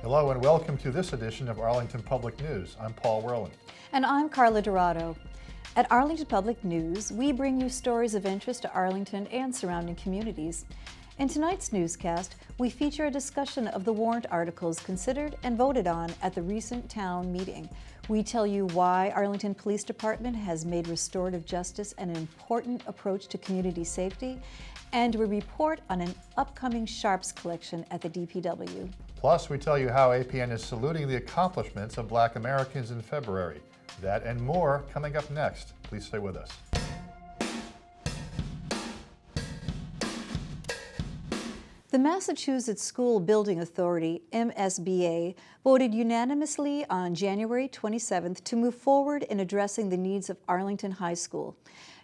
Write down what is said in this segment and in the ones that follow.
Hello and welcome to this edition of Arlington Public News. I'm Paul Werlin. And I'm Carla Dorado. At Arlington Public News, we bring you stories of interest to Arlington and surrounding communities. In tonight's newscast, we feature a discussion of the warrant articles considered and voted on at the recent town meeting. We tell you why Arlington Police Department has made restorative justice an important approach to community safety, and we report on an upcoming Sharps collection at the DPW. Plus, we tell you how APN is saluting the accomplishments of Black Americans in February. That and more coming up next. Please stay with us. The Massachusetts School Building Authority, MSBA, voted unanimously on January 27th to move forward in addressing the needs of Arlington High School.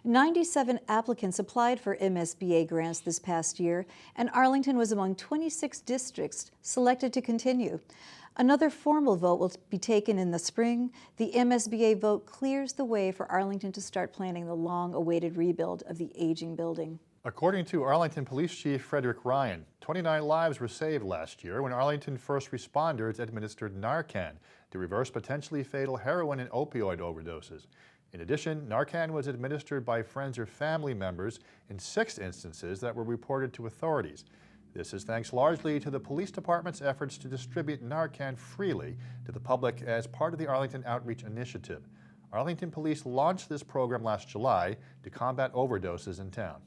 97 applicants applied for MSBA grants this past year, and Arlington was among 26 districts selected to continue. Another formal vote will be taken in the spring. The MSBA vote clears the way for Arlington to start planning the long-awaited rebuild of the aging building. According to Arlington Police Chief Frederick Ryan, 29 lives were saved last year when Arlington first responders administered Narcan to reverse potentially fatal heroin and opioid overdoses. In addition, Narcan was administered by friends or family members in 6 instances that were reported to authorities. This is thanks largely to the police department's efforts to distribute Narcan freely to the public as part of the Arlington Outreach Initiative. Arlington Police launched this program last July to combat overdoses in town.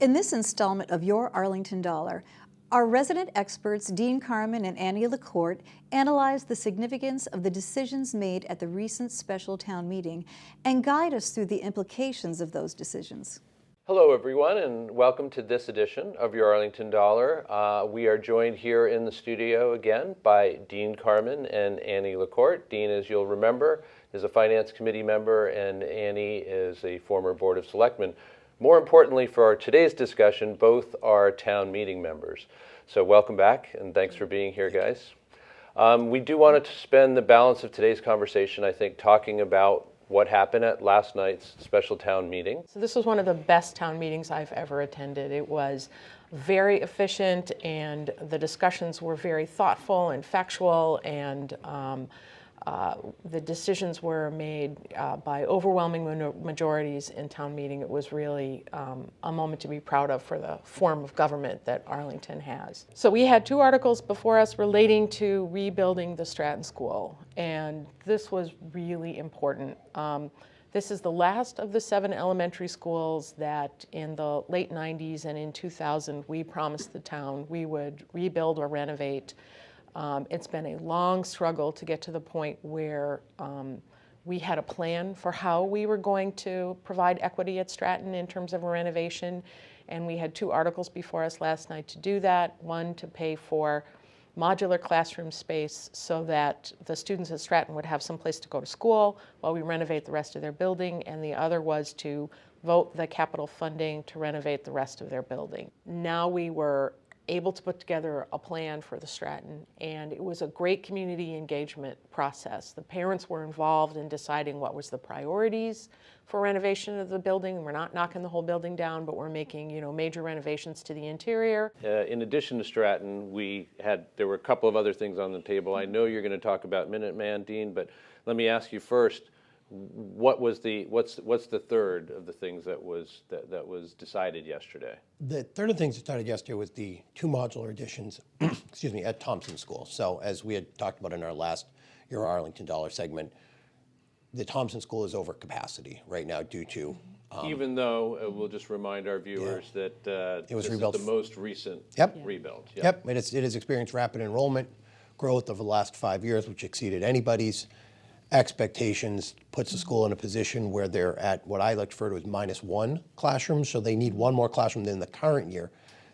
In this installment of Your Arlington Dollar, our resident experts, Dean Carmen and Annie LaCourte, analyze the significance of the decisions made at the recent special town meeting and guide us through the implications of those decisions. Hello, everyone, and welcome to this edition of Your Arlington Dollar. We are joined here in the studio again by Dean Carmen and Annie LaCourte. Dean, as you'll remember, is a Finance Committee member, and Annie is a former Board of Selectmen. More importantly for today's discussion, both are town meeting members. So welcome back, and thanks for being here, guys. We do want to spend the balance of today's conversation, I think, talking about what happened at last night's special town meeting. So this was one of the best town meetings I've ever attended. It was very efficient, and the discussions were very thoughtful and factual, and the decisions were made by overwhelming majorities in town meeting. It was really a moment to be proud of for the form of government that Arlington has. So we had 2 articles before us relating to rebuilding the Stratton School, and this was really important. This is the last of the 7 elementary schools that in the late 90s and in 2000 we promised the town we would rebuild or renovate. It's been a long struggle to get to the point where we had a plan for how we were going to provide equity at Stratton in terms of a renovation, and we had 2 articles before us last night to do that. One to pay for modular classroom space so that the students at Stratton would have some place to go to school while we renovate the rest of their building, and the other was to vote the capital funding to renovate the rest of their building. Now we were able to put together a plan for the Stratton, and it was a great community engagement process. The parents were involved in deciding what was the priorities for renovation of the building. We're not knocking the whole building down, but we're making, major renovations to the interior. In addition to Stratton, there were a couple of other things on the table. I know you're going to talk about Minuteman, Dean, but let me ask you first, what's the third of the things that was decided yesterday? The third of the things that started yesterday was the 2 modular additions, at Thompson School. So as we had talked about in our last Your Arlington Dollar segment, the Thompson School is over capacity right now due to even though we'll just remind our viewers that it was this rebuilt. is the most recent rebuild. Yep, it has experienced rapid enrollment growth over the last 5 years, which exceeded anybody's expectations, puts the school in a position where they're at what I like to refer to as -1 classrooms, so they need 1 more classroom than the current year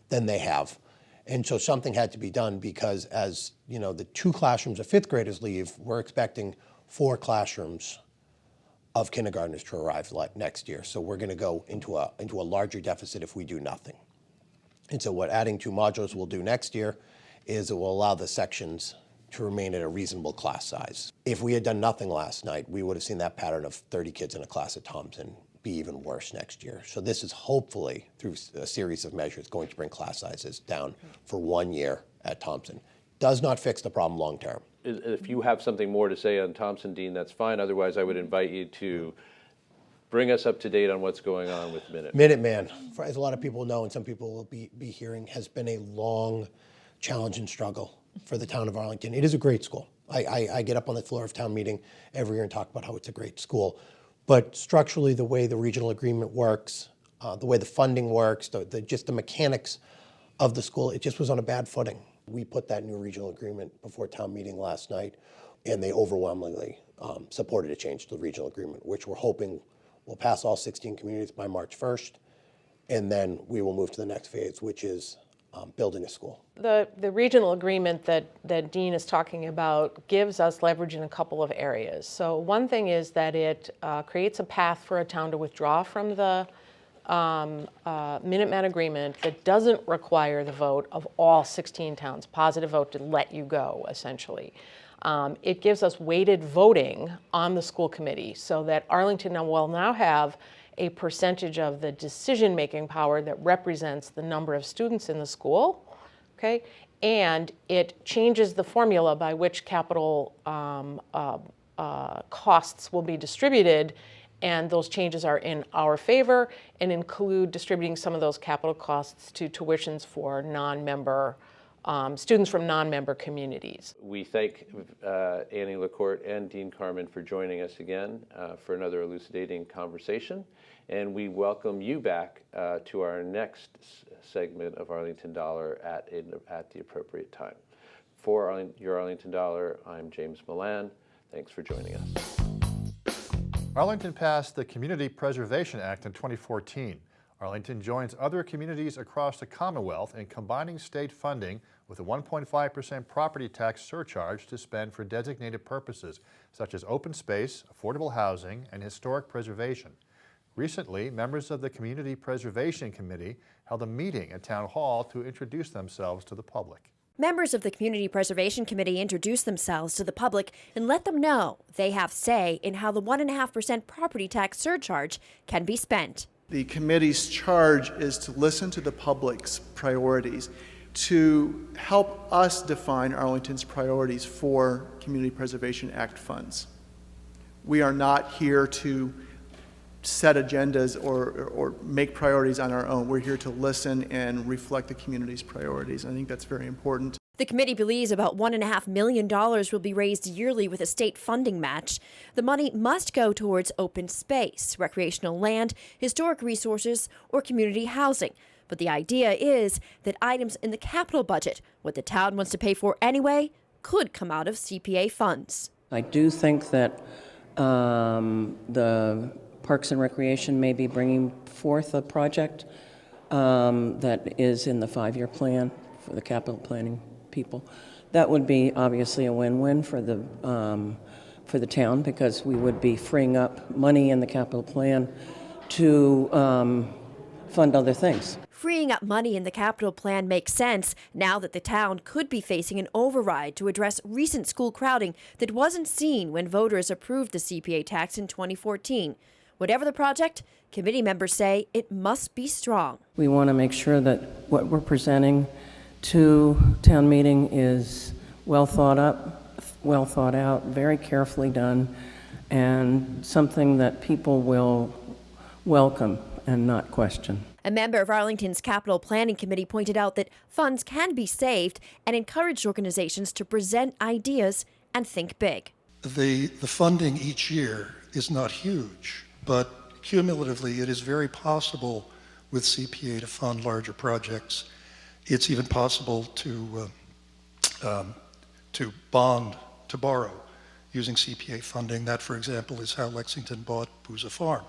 than they have. And so something had to be done because as the 2 classrooms of 5th graders leave, we're expecting 4 classrooms of kindergartners to arrive next year. So we're going to go into a larger deficit if we do nothing. And so what adding 2 modules will do next year is it will allow the sections to remain at a reasonable class size. If we had done nothing last night, we would have seen that pattern of 30 kids in a class at Thompson be even worse next year. So this is hopefully, through a series of measures, going to bring class sizes down for 1 year at Thompson. Does not fix the problem long term. If you have something more to say on Thompson, Dean, that's fine. Otherwise, I would invite you to bring us up to date on what's going on with Minuteman. Minuteman, as a lot of people know and some people will be hearing, has been a long challenge and struggle for the town of Arlington. It is a great school. I get up on the floor of town meeting every year and talk about how it's a great school. But structurally, the way the regional agreement works, the way the funding works, just the mechanics of the school, it just was on a bad footing. We put that new regional agreement before town meeting last night, and they overwhelmingly supported a change to the regional agreement, which we're hoping will pass all 16 communities by March 1st, and then we will move to the next phase, which is building a school. The regional agreement that Dean is talking about gives us leverage in a couple of areas. So one thing is that it creates a path for a town to withdraw from the Minuteman agreement that doesn't require the vote of all 16 towns, positive vote to let you go, essentially. It gives us weighted voting on the school committee so that Arlington will now have a percentage of the decision-making power that represents the number of students in the school, okay? And it changes the formula by which capital costs will be distributed, and those changes are in our favor and include distributing some of those capital costs to tuitions for non-member students from non-member communities. We thank Annie LaCourte and Dean Carman for joining us again for another elucidating conversation. And we welcome you back to our next segment of Arlington Dollar at the appropriate time. For your Arlington Dollar, I'm James Milan. Thanks for joining us. Arlington passed the Community Preservation Act in 2014. Arlington joins other communities across the Commonwealth in combining state funding with a 1.5% property tax surcharge to spend for designated purposes, such as open space, affordable housing, and historic preservation. Recently, members of the Community Preservation Committee held a meeting at Town Hall to introduce themselves to the public. Members of the Community Preservation Committee introduced themselves to the public and let them know they have say in how the 1.5% property tax surcharge can be spent. The committee's charge is to listen to the public's priorities, to help us define Arlington's priorities for Community Preservation Act funds. We are not here to set agendas or make priorities on our own. We're here to listen and reflect the community's priorities. I think that's very important. The committee believes about $1.5 million will be raised yearly with a state funding match. The money must go towards open space, recreational land, historic resources, or community housing. But the idea is that items in the capital budget, what the town wants to pay for anyway, could come out of CPA funds. I do think that the Parks and Recreation may be bringing forth a project that is in the 5-year plan for the capital planning people. That would be obviously a win-win for the town, because we would be freeing up money in the capital plan to fund other things. Freeing up money in the capital plan makes sense now that the town could be facing an override to address recent school crowding that wasn't seen when voters approved the CPA tax in 2014. Whatever the project, committee members say it must be strong. We want to make sure that what we're presenting to town meeting is well thought up, well thought out, very carefully done, and something that people will welcome and not question. A member of Arlington's Capital Planning Committee pointed out that funds can be saved and encouraged organizations to present ideas and think big. The funding each year is not huge, but cumulatively it is very possible with CPA to fund larger projects. It's even possible to bond, to borrow using CPA funding. That, for example, is how Lexington bought Booza Farm.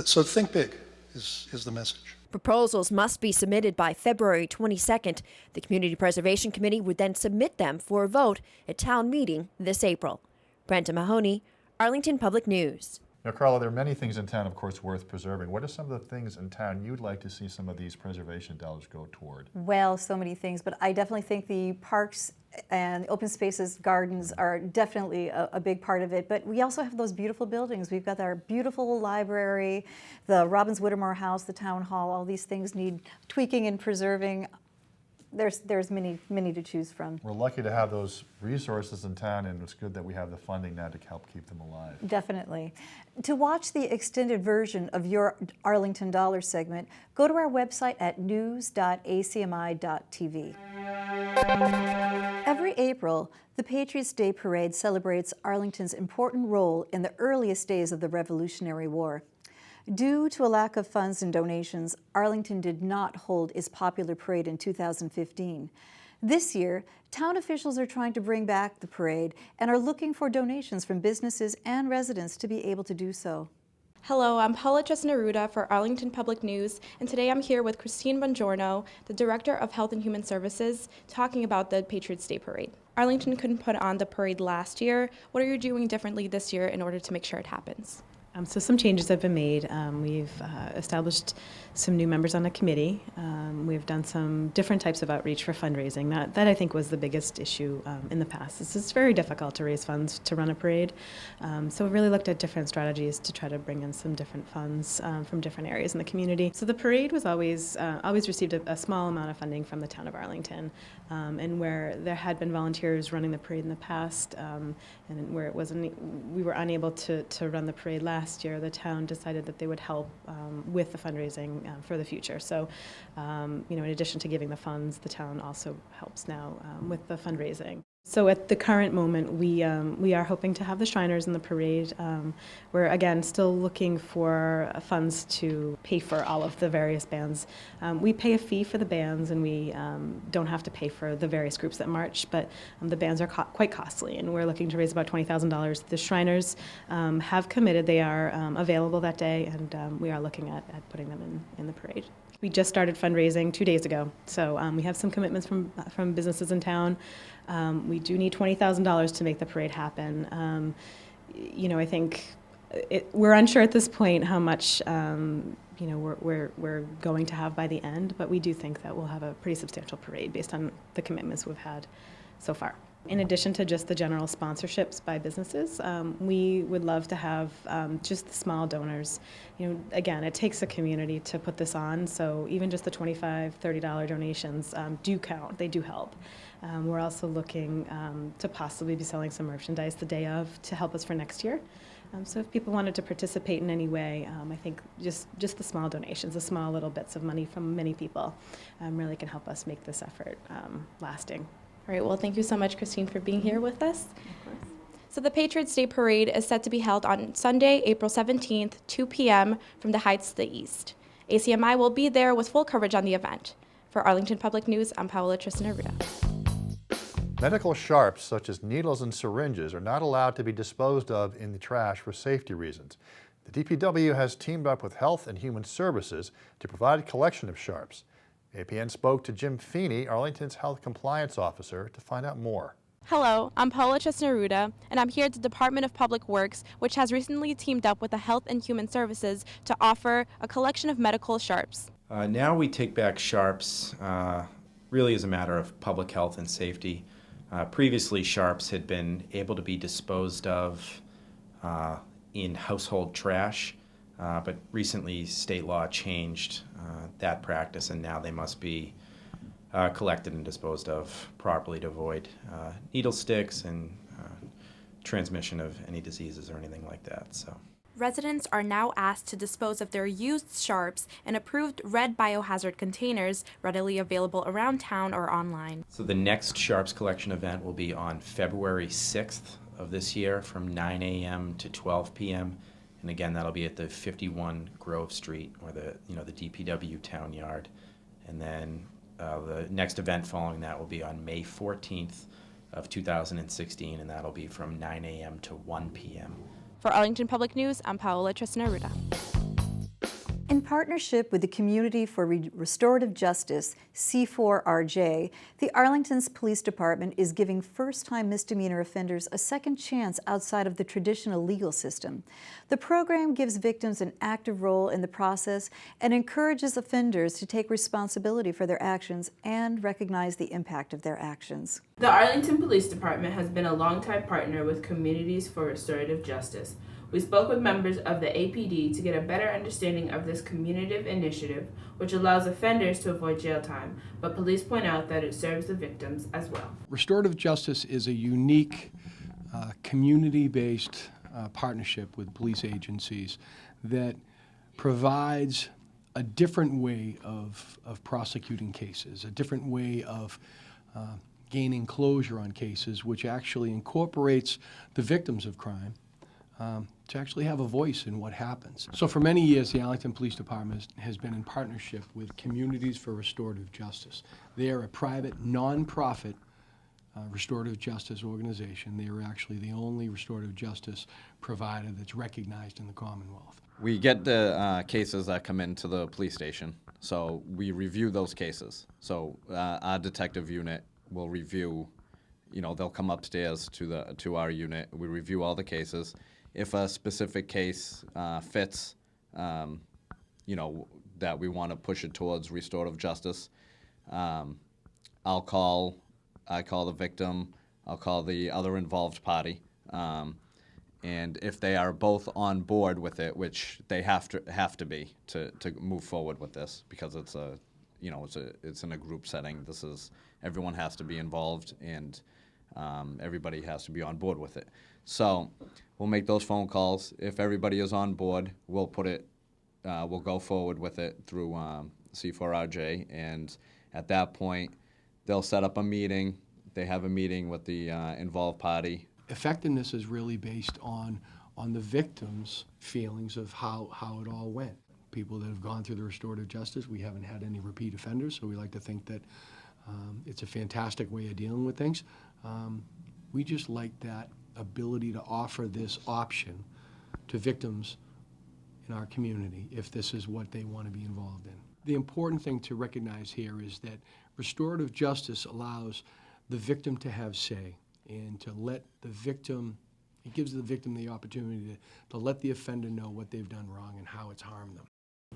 So think big is the message. Proposals must be submitted by February 22nd. The Community Preservation Committee would then submit them for a vote at town meeting this April. Brenda Mahoney, Arlington Public News. Now, Carla, there are many things in town, of course, worth preserving. What are some of the things in town you'd like to see some of these preservation dollars go toward? Well, so many things, but I definitely think the parks and open spaces, gardens are definitely a big part of it. But we also have those beautiful buildings. We've got our beautiful library, the Robbins Whittemore House, the Town Hall. All these things need tweaking and preserving. There's many to choose from. We're lucky to have those resources in town, and it's good that we have the funding now to help keep them alive. Definitely. To watch the extended version of your Arlington Dollar segment, go to our website at news.acmi.tv. Every April, the Patriots Day Parade celebrates Arlington's important role in the earliest days of the Revolutionary War. Due to a lack of funds and donations, Arlington did not hold its popular parade in 2015. This year, town officials are trying to bring back the parade and are looking for donations from businesses and residents to be able to do so. Hello, I'm Paula Neruda for Arlington Public News, and today I'm here with Christine Bongiorno, the Director of Health and Human Services, talking about the Patriots Day Parade. Arlington couldn't put on the parade last year. What are you doing differently this year in order to make sure it happens? So some changes have been made. We've established some new members on the committee. We've done some different types of outreach for fundraising. That I think was the biggest issue in the past. It's very difficult to raise funds to run a parade. So we really looked at different strategies to try to bring in some different funds from different areas in the community. So the parade was always received a small amount of funding from the town of Arlington. And where there had been volunteers running the parade in the past, and where we were unable to run the parade last year, the town decided that they would help with the fundraising for the future. So, in addition to giving the funds, the town also helps now with the fundraising. So at the current moment, we are hoping to have the Shriners in the parade. We're, again, still looking for funds to pay for all of the various bands. We pay a fee for the bands, and we don't have to pay for the various groups that march, but the bands are quite costly, and we're looking to raise about $20,000. The Shriners have committed. They are available that day, and we are looking at putting them in the parade. We just started fundraising 2 days ago, so we have some commitments from businesses in town. We do need $20,000 to make the parade happen. I think we're unsure at this point how much we're going to have by the end, but we do think that we'll have a pretty substantial parade based on the commitments we've had so far. In addition to just the general sponsorships by businesses, we would love to have just the small donors. Again, it takes a community to put this on, so even just the $25, $30 donations do count. They do help. We're also looking to possibly be selling some merchandise the day of to help us for next year. So if people wanted to participate in any way, I think just the small donations, the small little bits of money from many people really can help us make this effort lasting. All right, well, thank you so much, Christine, for being here with us. Of course. So the Patriots Day Parade is set to be held on Sunday, April 17th, 2 p.m. from the Heights to the east. ACMi will be there with full coverage on the event. For Arlington Public News, I'm Paola Neruda. Medical sharps, such as needles and syringes, are not allowed to be disposed of in the trash for safety reasons. The DPW has teamed up with Health and Human Services to provide a collection of sharps. APN spoke to Jim Feeney, Arlington's Health Compliance Officer, to find out more. Hello, I'm Paola Neruda, and I'm here at the Department of Public Works, which has recently teamed up with the Health and Human Services to offer a collection of medical sharps. Now we take back sharps really as a matter of public health and safety. Previously, sharps had been able to be disposed of in household trash, but recently state law changed that practice, and now they must be collected and disposed of properly to avoid needle sticks and transmission of any diseases or anything like that. So. Residents are now asked to dispose of their used sharps in approved red biohazard containers readily available around town or online. So the next sharps collection event will be on February 6th of this year from 9 a.m. to 12 p.m. And again, that'll be at the 51 Grove Street, or the DPW town yard. And then the next event following that will be on May 14th of 2016, and that'll be from 9 a.m. to 1 p.m. For Arlington Public News, I'm Paola Neruda. In partnership with the Community for Restorative Justice, C4RJ, the Arlington Police Department is giving first-time misdemeanor offenders a second chance outside of the traditional legal system. The program gives victims an active role in the process and encourages offenders to take responsibility for their actions and recognize the impact of their actions. The Arlington Police Department has been a longtime partner with Communities for Restorative Justice. We spoke with members of the APD to get a better understanding of this community initiative, which allows offenders to avoid jail time, but police point out that it serves the victims as well. Restorative Justice is a unique community-based partnership with police agencies that provides a different way of prosecuting cases, a different way of gaining closure on cases, which actually incorporates the victims of crime to actually have a voice in what happens. So for many years, the Arlington Police Department has been in partnership with Communities for Restorative Justice. They are a private, non-profit restorative justice organization. They are actually the only restorative justice provider that's recognized in the Commonwealth. We get the cases that come into the police station, so we review those cases. So our detective unit will review, they'll come upstairs to our unit. We review all the cases. If a specific case fits, that we want to push it towards restorative justice, I call the victim, I'll call the other involved party, and if they are both on board with it, which they have to be to move forward with this, because it's in a group setting. Everyone has to be involved, and everybody has to be on board with it. So we'll make those phone calls. If everybody is on board, we'll go forward with it through C4RJ, and at that point, they'll set up a meeting. They have a meeting with the involved party. Effectiveness is really based on the victim's feelings of how it all went. People that have gone through the restorative justice, we haven't had any repeat offenders, so we like to think that it's a fantastic way of dealing with things. We just like that ability to offer this option to victims in our community if this is what they want to be involved in. The important thing to recognize here is that restorative justice allows the victim to have say and to let the victim, it gives the victim the opportunity to let the offender know what they've done wrong and how it's harmed them.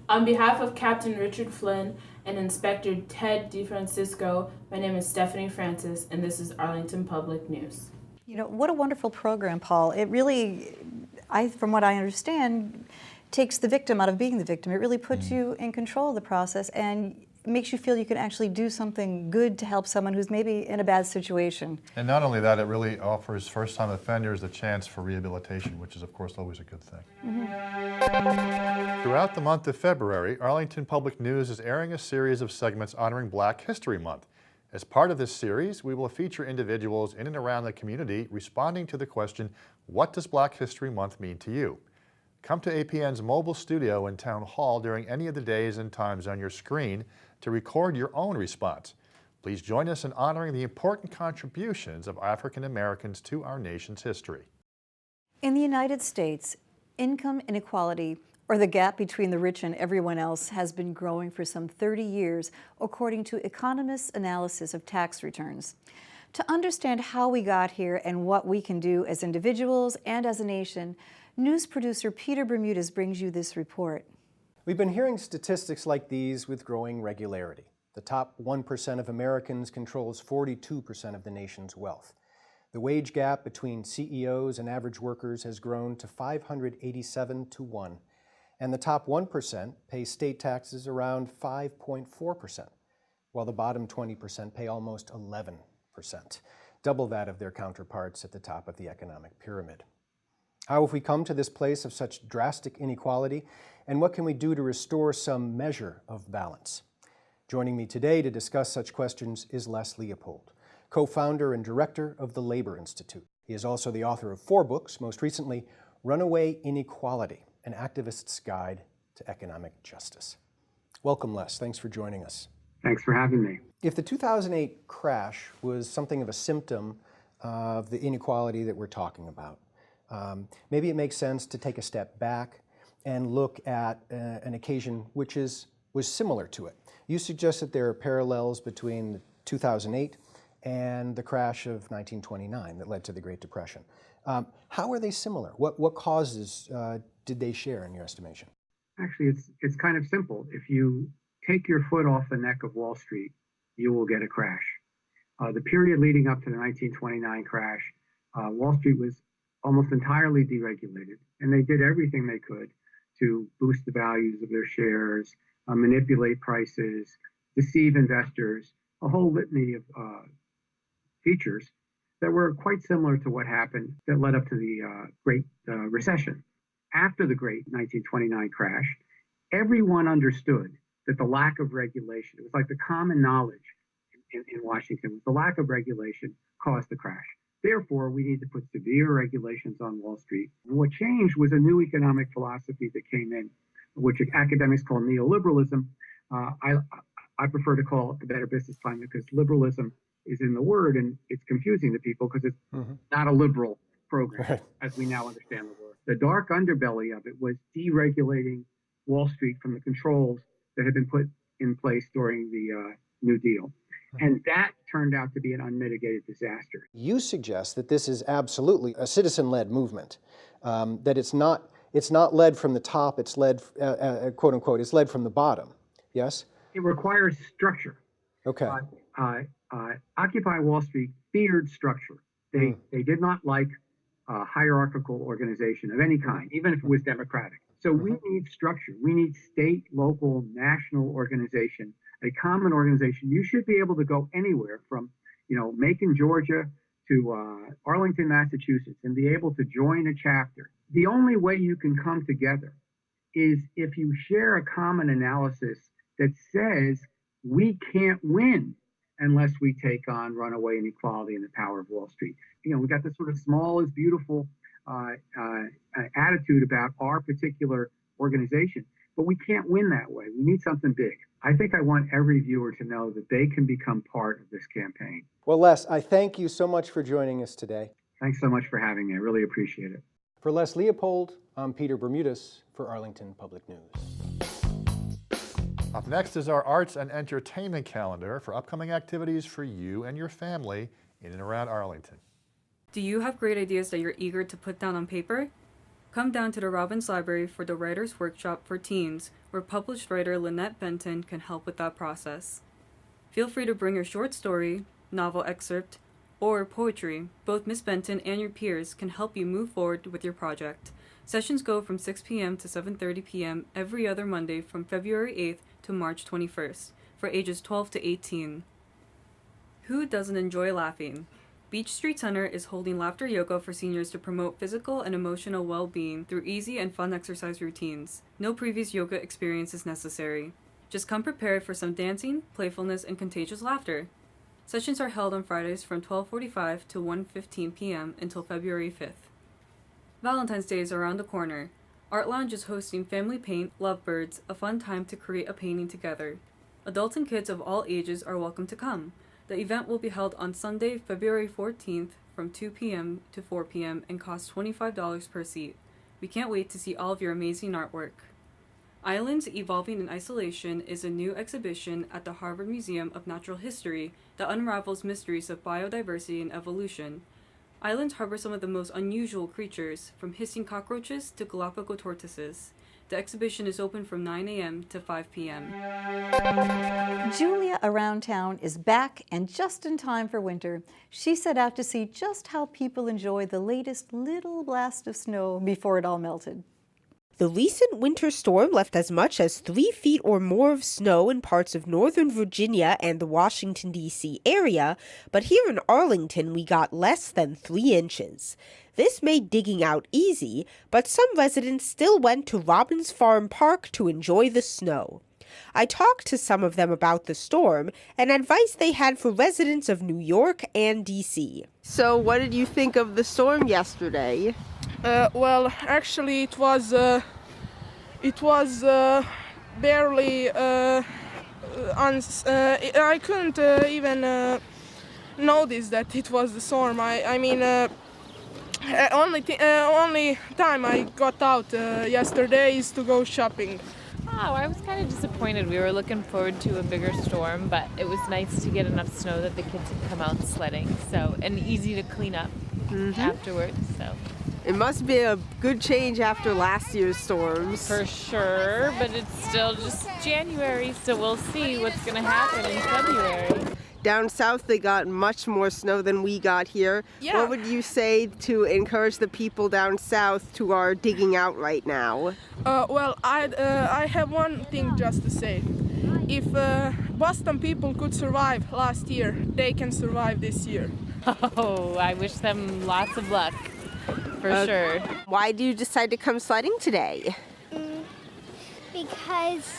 On behalf of Captain Richard Flynn and Inspector Ted DeFrancisco, my name is Stephanie Francis, and this is Arlington Public News. What a wonderful program, Paul. It really, from what I understand, takes the victim out of being the victim. It really puts you in control of the process and makes you feel you can actually do something good to help someone who's maybe in a bad situation. And not only that, it really offers first-time offenders a chance for rehabilitation, which is, of course, always a good thing. Throughout the month of February, Arlington Public News is airing a series of segments honoring Black History Month. As part of this series, we will feature individuals in and around the community responding to the question, what does Black History Month mean to you? Come to APN's mobile studio in Town Hall during any of the days and times on your screen to record your own response. Please join us in honoring the important contributions of African Americans to our nation's history. In the United States, income inequality, or the gap between the rich and everyone else, has been growing for some 30 years, according to economists' analysis of tax returns. To understand how we got here and what we can do as individuals and as a nation, news producer Peter Bermudez brings you this report. We've been hearing statistics like these with growing regularity. The top 1% of Americans controls 42% of the nation's wealth. The wage gap between CEOs and average workers has grown to 587 to 1. And the top 1% pay state taxes around 5.4%, while the bottom 20% pay almost 11%, double that of their counterparts at the top of the economic pyramid. How have we come to this place of such drastic inequality, and what can we do to restore some measure of balance? Joining me today to discuss such questions is Les Leopold, co-founder and director of the Labor Institute. He is also the author of 4 books, most recently, Runaway Inequality, an activist's guide to economic justice. Welcome, Les. Thanks for joining us. Thanks for having me. If the 2008 crash was something of a symptom of the inequality that we're talking about, maybe it makes sense to take a step back and look at an occasion which was similar to it. You suggest that there are parallels between 2008 and the crash of 1929 that led to the Great Depression. How are they similar? What causes did they share in your estimation? Actually, it's kind of simple. If you take your foot off the neck of Wall Street, you will get a crash. The period leading up to the 1929 crash, Wall Street was almost entirely deregulated, and they did everything they could to boost the values of their shares, manipulate prices, deceive investors, a whole litany of features that were quite similar to what happened that led up to the Great Recession. After the Great 1929 crash, everyone understood that the lack of regulation, it was like the common knowledge in Washington, the lack of regulation caused the crash. Therefore, we need to put severe regulations on Wall Street. And what changed was a new economic philosophy that came in, which academics call neoliberalism. I prefer to call it the better business climate because liberalism is in the word and it's confusing to people because it's not a liberal program as we now understand the word. The dark underbelly of it was deregulating Wall Street from the controls that had been put in place during the New Deal. And that turned out to be an unmitigated disaster. You suggest that this is absolutely a citizen-led movement, that it's not led from the top, it's led, quote unquote, it's led from the bottom, yes? It requires structure. Okay. Occupy Wall Street feared structure. They did not like a hierarchical organization of any kind, even if it was democratic. So we need structure. We need state, local, national organization, a common organization. You should be able to go anywhere from, Macon, Georgia to Arlington, Massachusetts, and be able to join a chapter. The only way you can come together is if you share a common analysis that says we can't win unless we take on runaway inequality and the power of Wall Street. We got this sort of small is beautiful attitude about our particular organization, but we can't win that way. We need something big. I think I want every viewer to know that they can become part of this campaign. Well, Les, I thank you so much for joining us today. Thanks so much for having me. I really appreciate it. For Les Leopold, I'm Peter Bermudez for Arlington Public News. Up next is our arts and entertainment calendar for upcoming activities for you and your family in and around Arlington. Do you have great ideas that you're eager to put down on paper? Come down to the Robbins Library for the Writer's Workshop for Teens, where published writer Lynette Benton can help with that process. Feel free to bring your short story, novel excerpt, or poetry. Both Ms. Benton and your peers can help you move forward with your project. Sessions go from 6 p.m. to 7:30 p.m. every other Monday from February 8th to March 21st for ages 12 to 18. Who doesn't enjoy laughing? Beach Street Center is holding laughter yoga for seniors to promote physical and emotional well-being through easy and fun exercise routines. No previous yoga experience is necessary. Just come prepared for some dancing, playfulness, and contagious laughter. Sessions are held on Fridays from 12:45 to 1:15 p.m. until February 5th. Valentine's Day is around the corner. Art Lounge is hosting Family Paint Lovebirds, a fun time to create a painting together. Adults and kids of all ages are welcome to come. The event will be held on Sunday, February 14th from 2 p.m. to 4 p.m. and costs $25 per seat. We can't wait to see all of your amazing artwork. Islands Evolving in Isolation is a new exhibition at the Harvard Museum of Natural History that unravels mysteries of biodiversity and evolution. Islands harbor some of the most unusual creatures, from hissing cockroaches to Galapagos tortoises. The exhibition is open from 9 a.m. to 5 p.m. Julia Around Town is back and just in time for winter. She set out to see just how people enjoy the latest little blast of snow before it all melted. The recent winter storm left as much as 3 feet or more of snow in parts of northern Virginia and the Washington, D.C. area, but here in Arlington we got less than 3 inches. This made digging out easy, but some residents still went to Robbins Farm Park to enjoy the snow. I talked to some of them about the storm and advice they had for residents of New York and D.C. So what did you think of the storm yesterday? Well, actually it was barely I couldn't even notice that it was the storm. I mean Only time I got out yesterday is to go shopping. Oh, I was kind of disappointed. We were looking forward to a bigger storm, but it was nice to get enough snow that the kids could come out sledding. So, and easy to clean up afterwards. So, It must be a good change after last year's storms. for sure, but it's still just January, so we'll see what's going to happen in February. Down south, they got much more snow than we got here. Yeah. What would you say to encourage the people down south who are digging out right now? Well, I have one thing just to say. If Boston people could survive last year, they can survive this year. Oh, I wish them lots of luck, for sure. Why do you decide to come sledding today? Because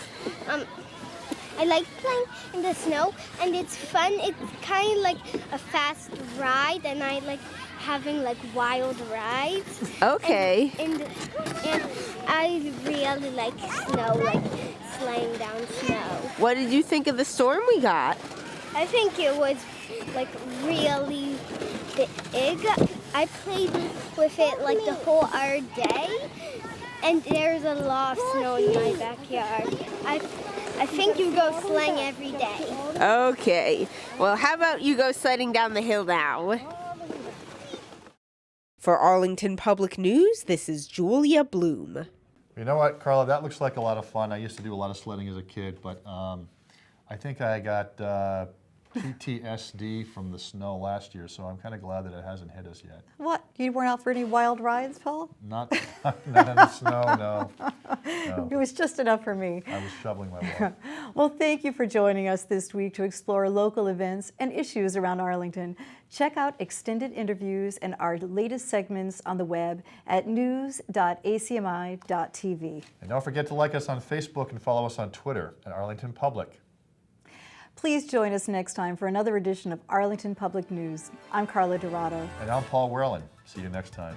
I like playing in the snow and it's fun. It's kind of like a fast ride and I like having like wild rides. Okay. And I really like snow, like slaying down snow. What did you think of the storm we got? I think it was like really big. I played with it like the whole other day and there's a lot of snow in my backyard. I think you go sleighing every day. Okay. Well, how about you go sledding down the hill now? For Arlington Public News, this is Julia Bloom. You know what, Carla, that looks like a lot of fun. I used to do a lot of sledding as a kid, but I think I got PTSD from the snow last year, so I'm kind of glad that it hasn't hit us yet. What? You weren't out for any wild rides, Paul? Not in the snow, no. It was just enough for me. I was shoveling my walk. Well, thank you for joining us this week to explore local events and issues around Arlington. Check out extended interviews and our latest segments on the web at news.acmi.tv. And don't forget to like us on Facebook and follow us on Twitter at Arlington Public. Please join us next time for another edition of Arlington Public News. I'm Carla Dorado. And I'm Paul Werlin. See you next time.